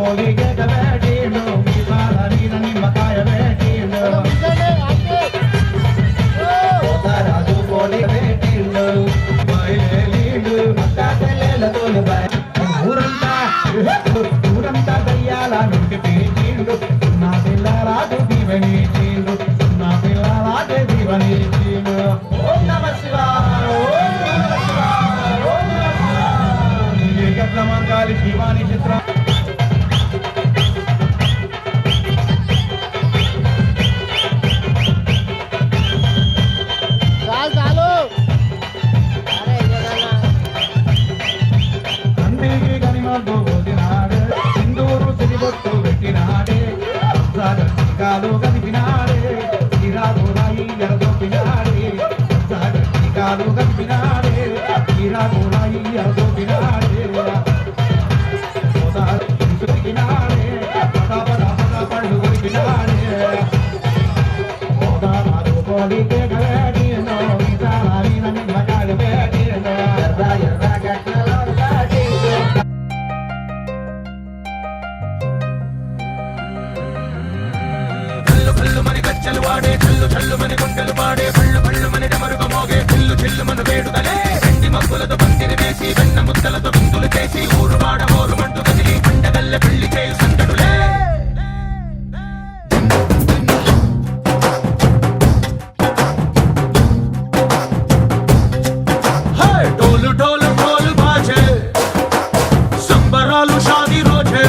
పోలిగే కవేటీలు మీసాల మీద నిమ్మకాయ వేటీలు రాజు పోలిగ వేటీలు బయలేలీలు అత్తాచెల్లెలతోని ఊరంతా దయ్యాల నుండి పీటీలు నా పిల్ల రాజు దీవనీటీలు నా పిల్ల రాజు దీవనీటీలు ఓం నమః శివాయ ప్రమాణాలి శివాని చిత్ర అందికి గనిమద్దు పోదినాడే సింధూరు సిరిబొట్టు పెట్టినాడే సాగరికాలు కదిపినాడే ఇరాగోరాయి ఎరదొప్పినాడే సాగరికాలు కదిపినాడే ఇరాగోరాయి ఎరదొప్పినాడే చల్లు వాడే చల్లు చల్లు మని గుండెలు పాడే పళ్ళు పళ్ళు మని డమరుగ మోగే చిల్లు చిల్లు మన వేడుదలే వెండి మబ్బులతో పందిరి వేసి వెన్న ముద్దలతో విందులు చేసి ఊరు వాడ ఊరు మంటు కదిలి పండగల్లె పెళ్లి చేయు సందడులే డోలు డోలు డోలు బాజే సంబరాలు షాదీ రోజే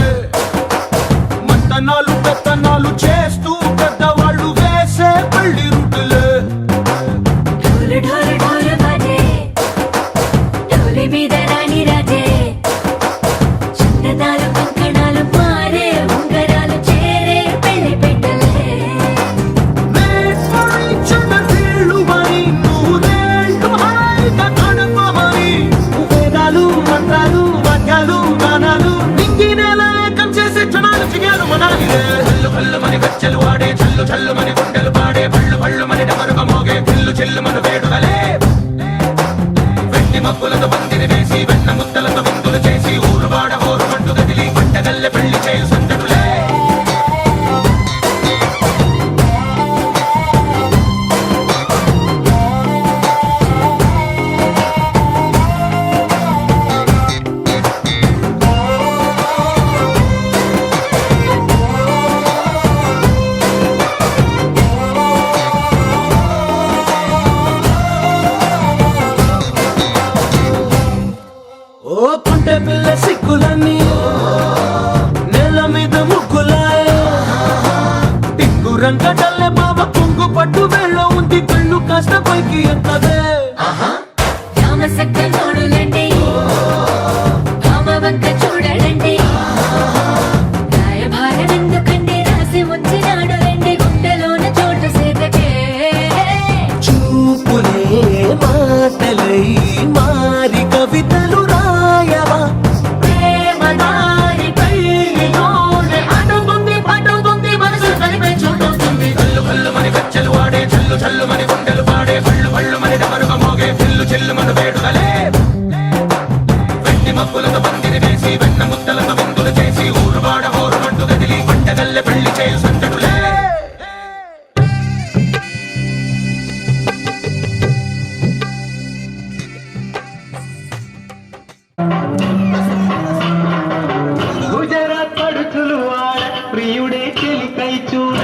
మంతనాలు పెత్తనాలు చేస్తూ పెద్దవాళ్ళు వేసే పెళ్లి రుటులే ఢోలు ఢోలు ఢోలు బాజే ఢోలి మీద రాణి రాజే చిన్నదాలు కంకణాలు మారే ఉంగరాలు చేరే పెళ్లి పెట్టలే వీళ్ళు మరి నూరేళ్ళు హాయిగా గడపమని వేదాలు మంత్రాలు వాక్యాలు గానాలు నింగి నేల ఏకం చేసే క్షణాలు చిగాలు మనాలిలే చల్లు కల్లు మని గచ్చెలు వాడే చల్లు చల్లు మని గుండెలు పాడే పళ్ళు పళ్ళు మని డమరుగ మోగే చిల్లు చిల్లు మన వేడుదలే వెండి మబ్బులతో పందిరి వేసి వెన్న ముద్దలతో విందులు చేసి ఊరు వాడ ఊరు మంటు గదిలి పంటగల్లె పెళ్లి చేయు సందడులే ఓ పుంటె పిల్ల సిక్కులన్నీ నేల మీద ముగ్గులాయ టింగు రంగటల్లె బావ కుంగు పట్టు వెళ్ళ ఉంది కళ్ళు కాస్త పైకి ఎత్తదే రామ సక్క నోడులండి రామ వంక చూడడండి రాయభారం ఎందుకండి రాసి ఉంచినాడు రండి గుండెలోన చోటు సేతకే చూపులే మాటలై మారి కవితలు రాయవా ప్రేమదారి పెళ్లిలోనే అడుగుంది పడుగుంది మనసు కలిపే చోటవుతుంది కల్లు కల్లు మని గచ్చెలు వాడే చల్లు చల్లు మని గుండెలు పాడే పళ్ళు పళ్ళు మని డమరుగ మోగే చిల్లు చిల్లు మన వేడుదలే వెండి మబ్బులతో పందిరి వేసి వెన్న ముద్దలతో విందులు చేసి ఊరు వాడ ఊరు మంటు గదిలి పంటగల్లె పెళ్లి చేయు సందడులే గుజరాత్ పడుచులు వాడ ప్రియుడే చెలికై చూడ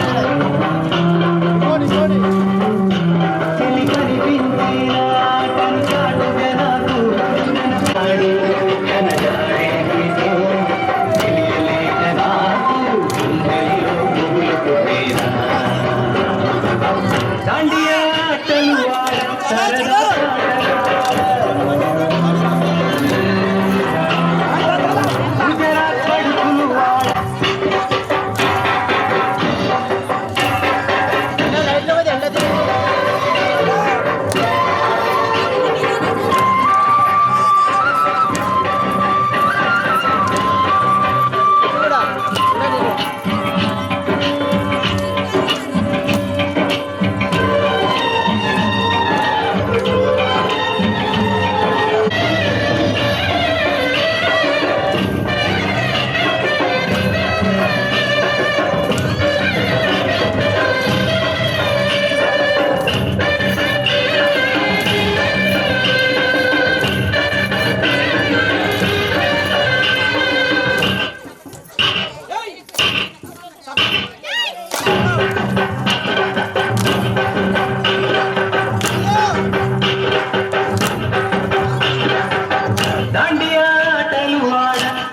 చెలి కనిపించినా కనచాటుగా నాకు కనజాడే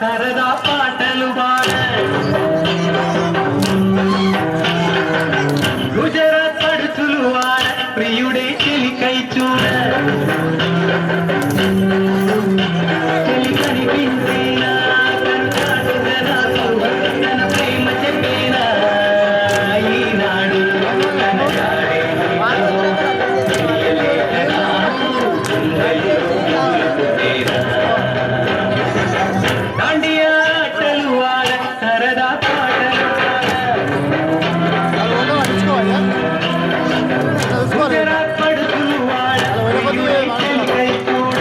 సరదా పాటలు పాడ గుజరాత్ పడుచులు వాడ ప్రియుడే చెలికై చూడ చెలి కనిపించేనా కనుచాటుగా నాకు తన ప్రేమ చెప్పేనా ఈనాడు తన జాడే దాండియా ఆటలు వాడ సరదా పాటలు గుజరాత్ పడుచులు వాడ ప్రియుడే చెలికై చూడ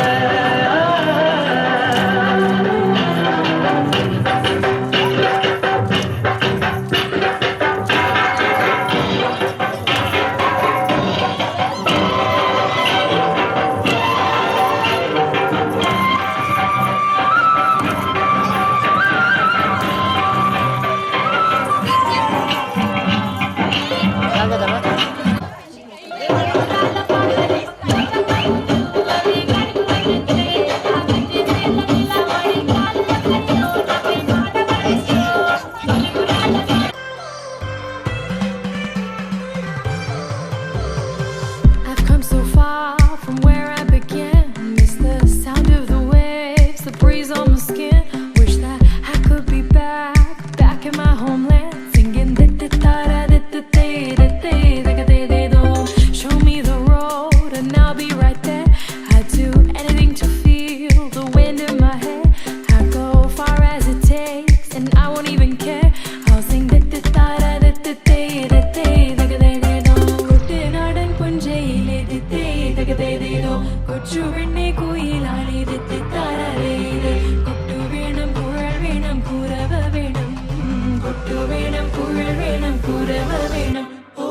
I've come so far from where I began. Miss the sound of the waves, the breeze on my skin. Wish that I could be back in my homeland, singing show me the road and I'll be right there. I'd do anything to feel the wind in my hair. I'd go far as it takes and I won't even care. I'll sing കുട്ടനാടൻ പുഞ്ചയിലെ കൊച്ചുവെണ്ണെ കുയിലാളി കൊട്ടു വേണം കുഴൽ വേണം കുരവ വേണം കൊട്ടു വേണം കുഴൽ വേണം കുരവ വേണം ഓ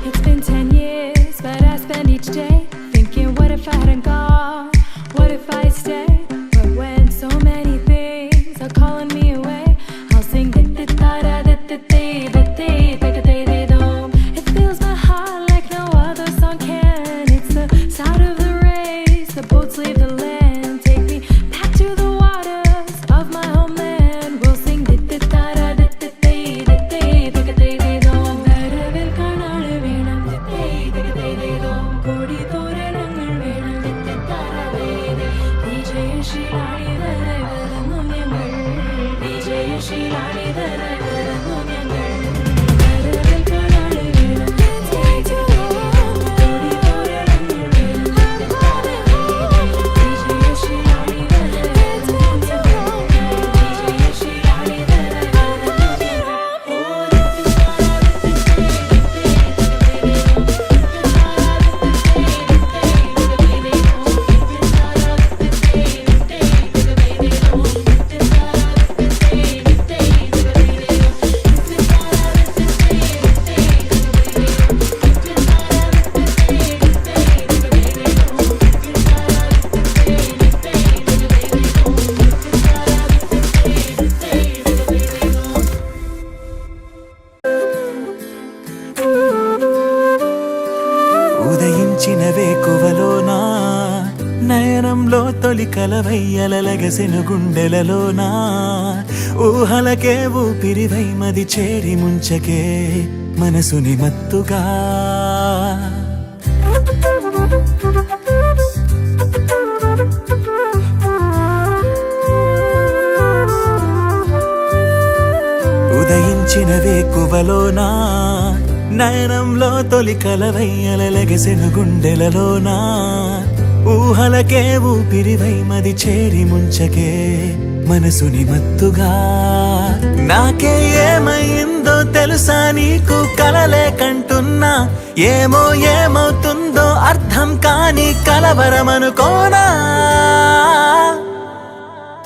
It's been 10 years, but I spend each day thinking, what if I hadn't gone? What if I stayed? But when so many things are calling me away, I'll sing it fills my heart like no other song can. It's the sound of the race, the boats leave the land. Take me back to the waters of my homeland. We'll sing വരവിൽ കാണാള് വേണം കൊടി തോരണങ്ങൾ വേണം വിജയശീലാളിതരായി വരുന്നു ഞങ്ങൾ വിജയശീലാളിതരായി വരുന്നു ഞങ്ങൾ വരവിൽ കാണാള് വേണം കൊടി തോരണങ്ങൾ വേണം വിജയശീലാളിതരായി വരുന്നു ഞങ്ങൾ വിജയശീലാളിതരായി ఉదయించిన వేకువలోనా నయనంలో తొలి కలవయ్యలగసెను గుండెలలోనా ఊహలకే ఊపిరివై మది చేరి ముంచకే మనసుని మత్తుగా ఉదయించిన వేకువలోనా నయనంలో తొలి కలవయ్యలగసెను గుండెలలోనా ఊహలకే ఊపిరివై మది చేరి ముంచకే మనసుని మత్తుగా నాకే ఏమైందో తెలుసా నీకు కలలే కంటున్నా ఏమో ఏమవుతుందో అర్థం కాని కలవరమనుకోనా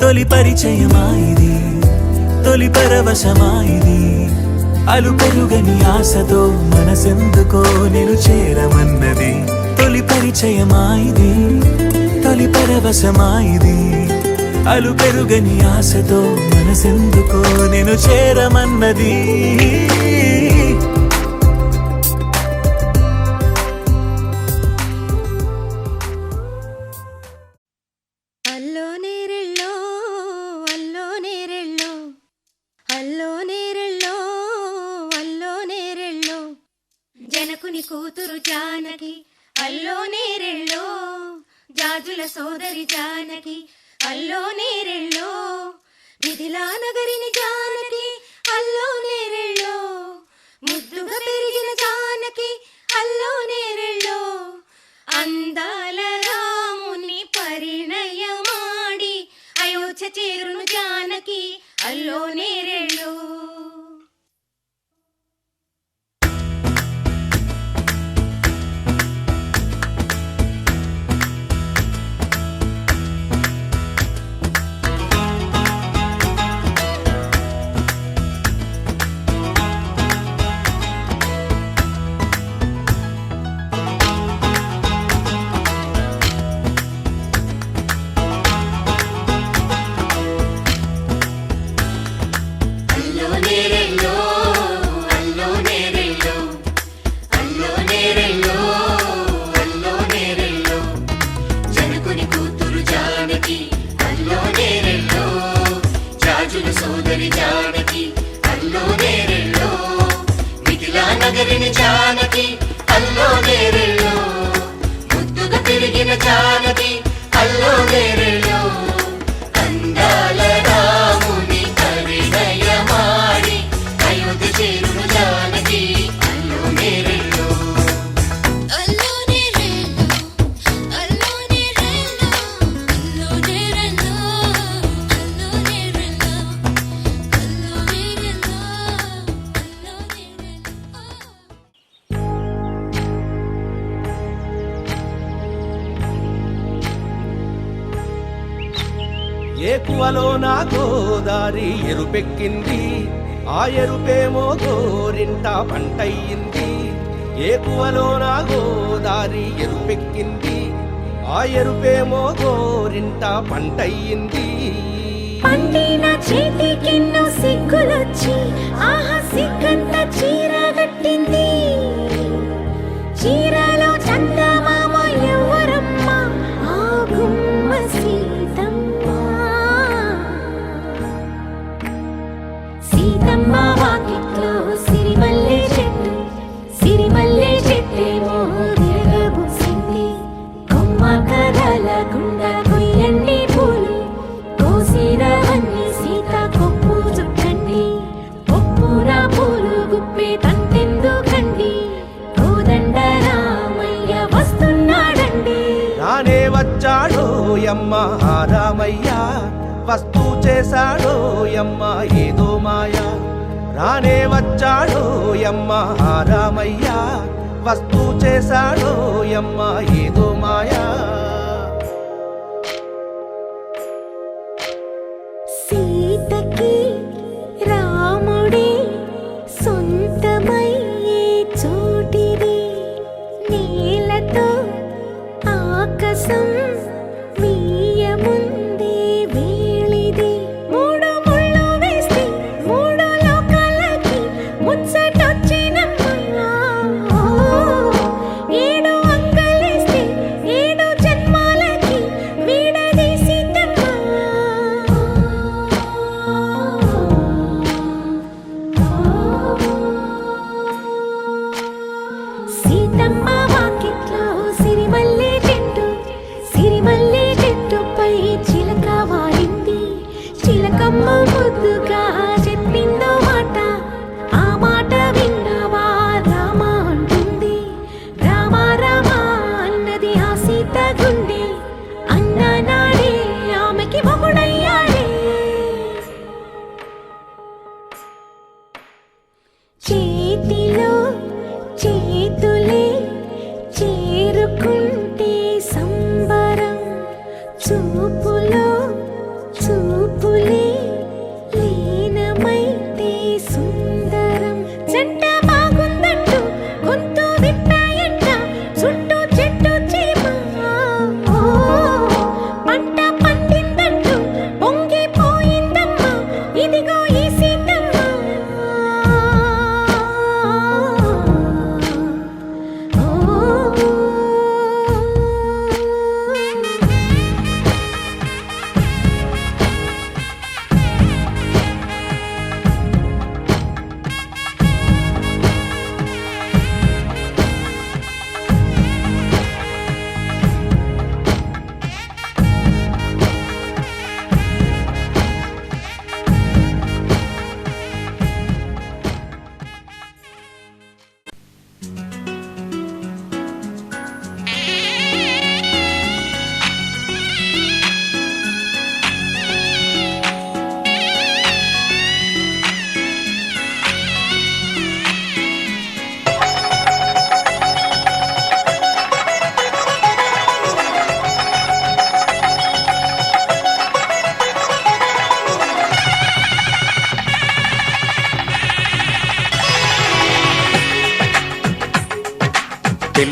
తొలి పరిచయమా ఇది తొలి పరవశమా ఇది అలు పెరుగని ఆశతో మనసెందుకో నేను చేరమన్నది తొలి పరిచయమా ఇది తొలి పరవశమా ఇది అలు పెరుగని ఆశతో మనసెందుకో నేను చేరమన్నది అల్లో నేరెళ్ళో అల్లో నేరెళ్ళో అల్లో నేరెళ్ళో అల్లో నేరెళ్ళో జనకుని కూతురు జానకి అల్లో నేరెళ్ళో జాజుల సోదరి జానకి అల్లో నేరెళ్ళో మిథిలా నగరిని జానకి అల్లో నేరెళ్ళో ముద్దుగా పెరిగిన జానకి అల్లో నేరెళ్ళో అందాల రాముని పరిణయమాడి అయోధ్య చేరును జానకి అల్లో నేరెళ్ళో సోదరి జానకి అల్లో నేరెళ్ళో మిథిలా నగరిని జానకి అల్లో నేరెళ్ళో ముద్దుగా పెరిగిన జానకి అల్లో నేరెళ్ళో అందాల రాముని పరిణయమాడి అయోధ్య చేరును జానకి అల్లో నేరెళ్ళో అల్లో నేరెళ్ళో అల్లో నేరెళ్ళో అల్లో నేరెళ్ళో అల్లో నేరెళ్ళో అల్లో నేరెళ్ళో అల్లో ఏకువలో నా గోదారి ఎరుపెక్కింది ఆ ఎరుపేమో గోరింట పంటయ్యింది ఏకువలో నా గోదారి ఎరుపెక్కింది ఆ ఎరుపేమో గోరింట పంటయ్యింది పండిన చేతికెన్నో సిగ్గులొచ్చి ఆహా సిగ్గంత చీర కట్టింది చీరలో చందమామ ఎవరమ్మ ఆ గుమ్మ సీతమ్మ సీతమ్మ వాకిట్లో సిరిమల్లె చెట్టేమో విరగబూసింది కొమ్మ కదలకుండా కొయ్యండి పూలు కోసిరవన్నీ సీత కొప్పు చుట్టండి ఒప్పున పూలు గుప్పే తంతెందుకండి కోదండ రామయ్య వస్తున్నాడండి రానే వచ్చాడో యమ్మ ఆ రామయ్య వస్తూ చేశాడో యమ్మ ఏదో మాయ రానే వచ్చాడో యమ్మ ఆ రామయ్య వస్తూ చేశాడో యమ్మ ఏదో మాయా సీతకి రాముడే సొంతమయ్యే చోటిది నేలతో ఆకాశం వీయముందే వేళిది మూడు ముళ్ళు వేస్తే మూడు లోకాలకి ముచ్చటొచ్చినమ్మా ఏడు అంగలేస్తే ఏడు జన్మాలకి వీడదీసిందమ్మా సీతమ్మ వాకిట్లో సిరిమల్లె చెట్టు సిరిమల్లె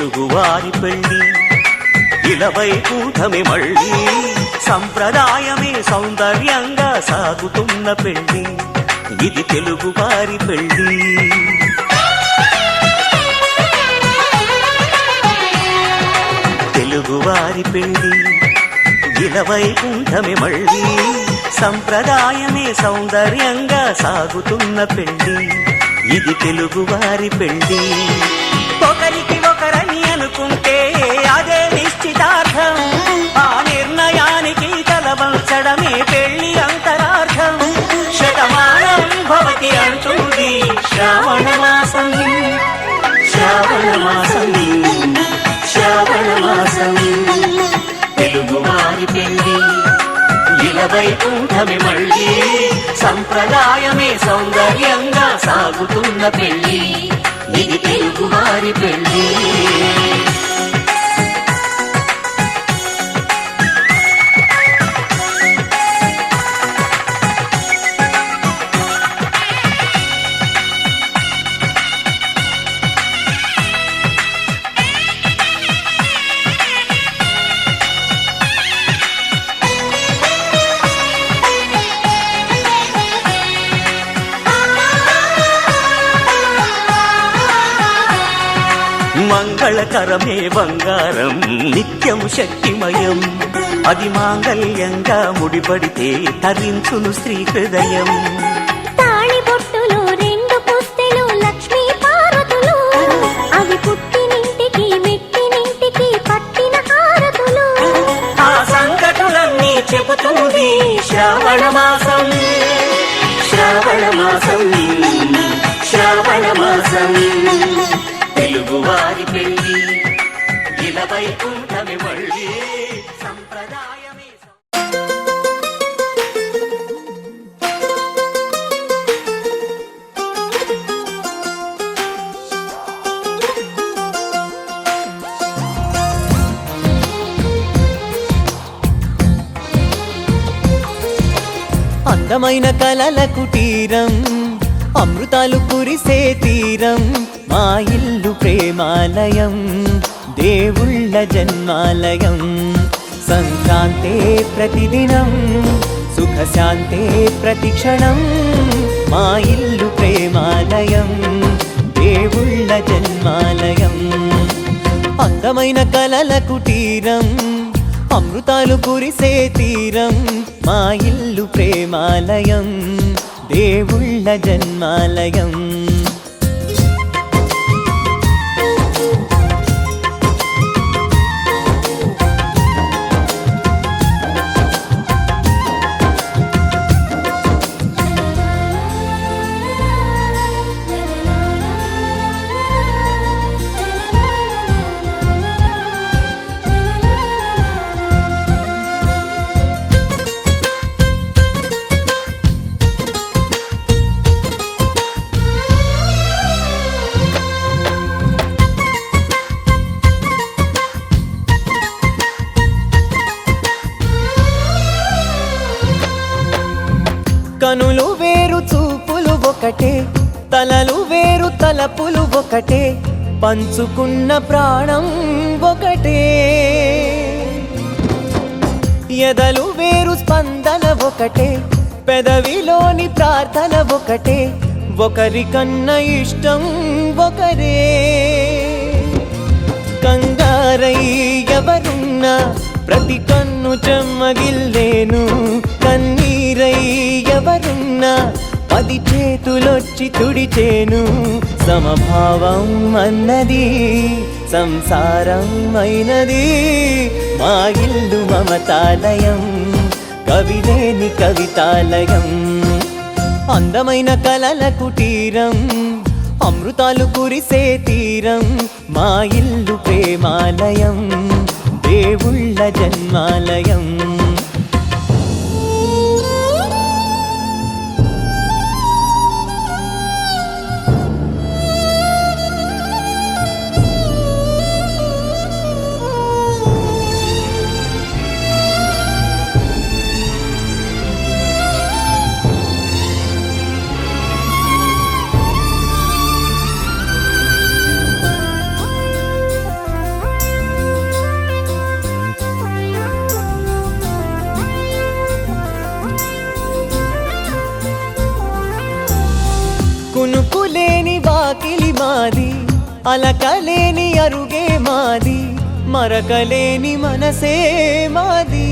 తెలుగువారి పెళ్లి ఇలవై కూటమి మళ్ళీ సంప్రదాయమే సౌందర్యంగా సాగుతున్న పెళ్లి ఇది తెలుగువారి పెళ్లి తెలుగువారి పెళ్లి ఇలవై కూటమి మళ్ళీ సంప్రదాయమే సౌందర్యంగా సాగుతున్న పెళ్లి ఇది తెలుగువారి పెళ్లి ఒకరికి ఒకరని అనుకుంటే అదే నిశ్చితార్థం ఆ నిర్ణయానికి తలవంచడమే పెళ్లి అంతరార్థం శతమానం భవతి అంటుంది శ్రావణ మాసం శ్రావణ మాసం శ్రావణ మాసం తెలుగువారి పెళ్లి ఇలవై కూటమి మళ్ళీ సంప్రదాయమే సౌందర్యంగా సాగుతున్న పెళ్లి ఇది తెలుగువారి పెళ్లి మంగళకరమే బంగారం నిత్యం శక్తిమయం అది మాంగళ్యంగా ముడిపడితే తరించును స్త్రీ హృదయం తాళి బొట్టులు రెండు పుస్తెలు లక్ష్మీ పార్వతులు అవి పుట్టినింటికి మెట్టినింటికి పట్టిన హారతులు ఆ సంకటులన్నీ చెబుతుంది శ్రావణ మాసం శ్రావణ మాసం శ్రావణ మాసం తెలుగువారి పెళ్లి ఇలవై కూటమి మళ్ళీ సంప్రదాయమే అందమైన కలల కుటీరం అమృతాలు కురిసే తీరం మా ఇల్లు ప్రేమాలయం దేవుళ్ళ జన్మాలయం సంక్రాంతే ప్రతిదినం సుఖశాంతే ప్రతిక్షణం మా ఇల్లు ప్రేమాలయం దేవుళ్ళ జన్మాలయం అందమైన కలల కుటీరం అమృతాలు కురిసే తీరం మా ఇల్లు ప్రేమాలయం దేవుళ్ళ జన్మాలయం కనులు వేరు చూపులు ఒకటే తలలు వేరు తలపులు ఒకటే పంచుకున్న ప్రాణం ఒకటే ఎదలు వేరు స్పందన ఒకటే పెదవిలోని ప్రార్థన ఒకటే ఒకరికన్నా ఇష్టం ఒకరే కంగారై ఎవరున్నా ప్రతి కన్ను చెమ్మగిల్లేను కన్నీరై ఎవరున్నా 10 చేతులొచ్చి తుడిచేను సమభావం అన్నది సంసారం అయినది మా ఇల్లు మమతాలయం కవిలేని కవితాలయం అందమైన కలల కుటీరం అమృతాలు కురిసే తీరం మా ఇల్లు ప్రేమాలయం దేవుళ్ళ జన్మాలయం అలకలేని అరుగే మాది, మరకలేని మనసే మాది.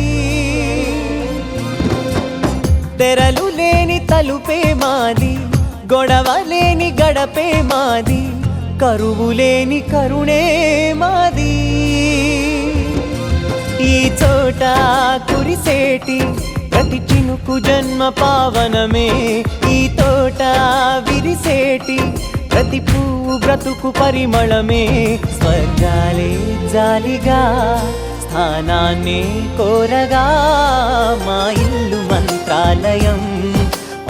తెరలు లేని తలుపే మాది, గొడవ లేని గడపే మాది, కరువు లేని కరుణే మాది. ఈ చోట కురిసేటి ప్రతి చినుకు జన్మ పావనమే, ఈ తోట విరిసేటి ప్రతి పువ్వు బ్రతుకు పరిమళమే. స్వర్గాలే జాలిగా స్థానాన్ని కోరగా, మా ఇల్లు మంత్రాలయం,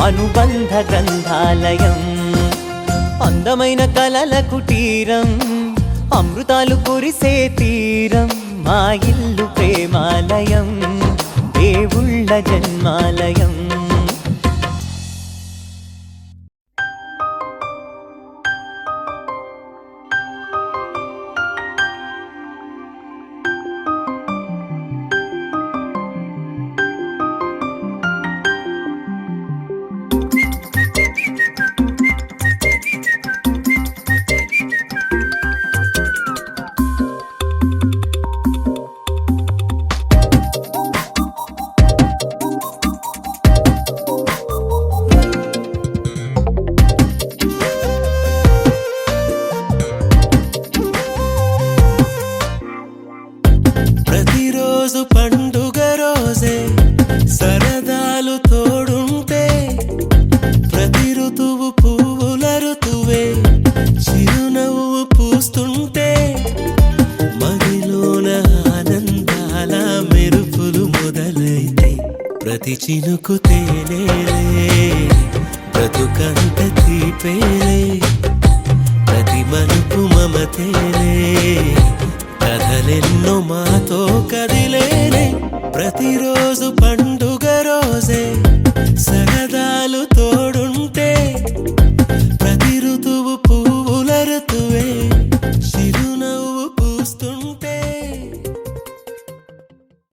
అనుబంధ గ్రంథాలయం. అందమైన కలల కుటీరం, అమృతాలు కురిసే తీరం. మా ఇల్లు ప్రేమాలయం, దేవుళ్ళ జన్మాలయం. ప్రతిరోజు పండుగ రోజే, సరదాలు తోడుంటే, ప్రతి ఋతువు పువ్వుల ఋతువే, చిరునవ్వు పూస్తుంటే, మదిలోన ఆనందాల మెరుపులు మొదలైతే, ప్రతి చినుకు తేనేలే, బ్రతుకంత తీపేలే, ప్రతి మలుపు మమతేలే, కథలెన్నో మాతో కదిలేనే. ప్రతిరోజు పండుగ రోజే, సరదాలు తోడుంటే, ప్రతి